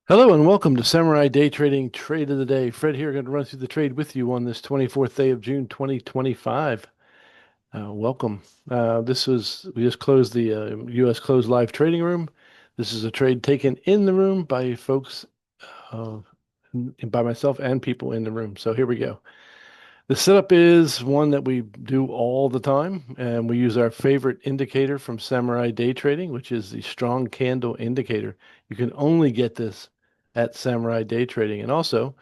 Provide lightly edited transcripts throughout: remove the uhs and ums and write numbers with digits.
Hello and welcome to Samurai Day Trading Trade of the Day. Fred here, going to run through the trade with you on this 24th day of June 2025. Welcome. We just closed the US closed live trading room. This is a trade taken in the room by folks, uh, by myself and people in the room. So here we go. The setup is one that we do all the time, and we use our favorite indicator from Samurai Day Trading, which is the strong candle indicator. You can only get this at Samurai Day Trading. And also,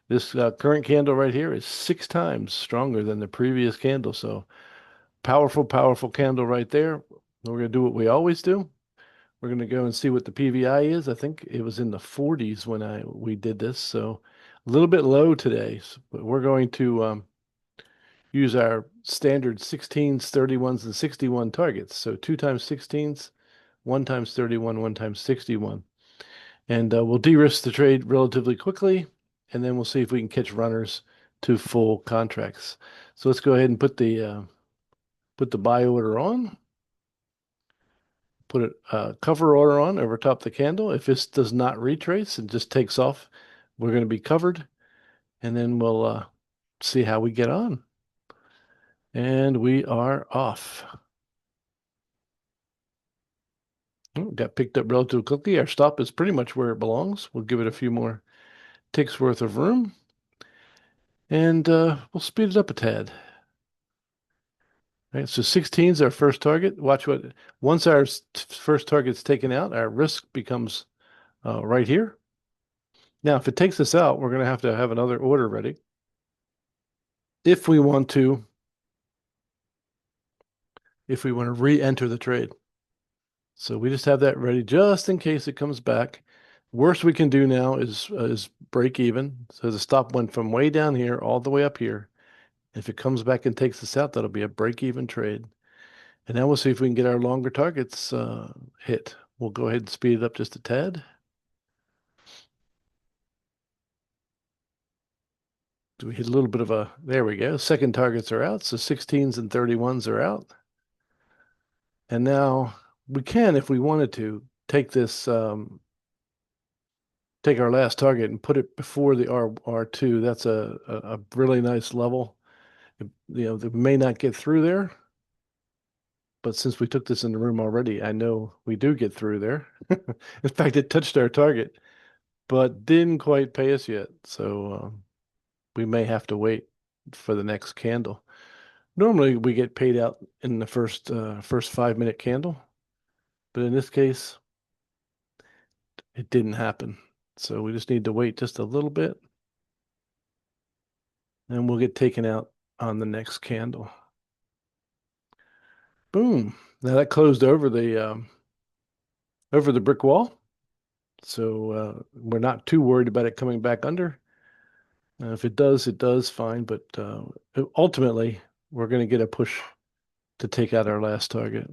this current candle right here is 6 times stronger than the previous candle. So powerful, powerful candle right there. We're going to do what we always do. We're going to go and see what the PVI is. I think it was in the 40s when we did this, so a little bit low today. But we're going to use our standard 16s, 31s, and 61 targets. So 2 times 16s, 1 times 31, 1 times 61. And we'll de-risk the trade relatively quickly, and then we'll see if we can catch runners to full contracts. So let's go ahead and put the buy order on. Put a cover order on over top the candle. If this does not retrace and just takes off, we're going to be covered, and then we'll see how we get on. And we are off. Oh, got picked up relatively quickly. Our stop is pretty much where it belongs. We'll give it a few more ticks worth of room, and we'll speed it up a tad. All right, so 16 is our first target. Watch once our first target's taken out, our risk becomes right here. Now, if it takes us out, we're going to have another order ready if we want to re-enter the trade. So we just have that ready just in case it comes back. Worst we can do now is break even. So the stop went from way down here all the way up here. If it comes back and takes us out, that'll be a break even trade. And now we'll see if we can get our longer targets hit. We'll go ahead and speed it up just a tad. Do we hit a little bit of there we go. Second targets are out. So 16s and 31s are out. And now we can, if we wanted to, take take our last target and put it before the R2. That's a really nice level. They may not get through there, but since we took this in the room already, I know we do get through there. In fact, it touched our target, but didn't quite pay us yet. So we may have to wait for the next candle. Normally, we get paid out in the first 5-minute candle, but in this case, it didn't happen. So we just need to wait just a little bit, and we'll get taken out on the next candle. Boom. Now that closed over the brick wall. So we're not too worried about it coming back under. If it does fine. But ultimately, we're going to get a push to take out our last target.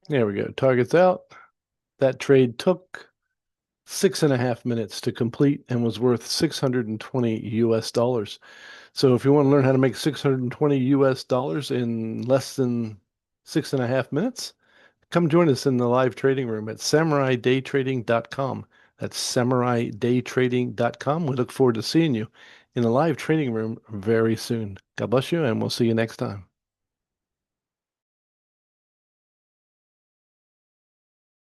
There we go. Target's out. That trade took 6.5 minutes to complete and was worth 620 US dollars. So if you want to learn how to make 620 US dollars in less than 6.5 minutes, come join us in the live trading room at samuraidaytrading.com. That's samuraidaytrading.com. We look forward to seeing you in the live trading room very soon. God bless you, and we'll see you next time.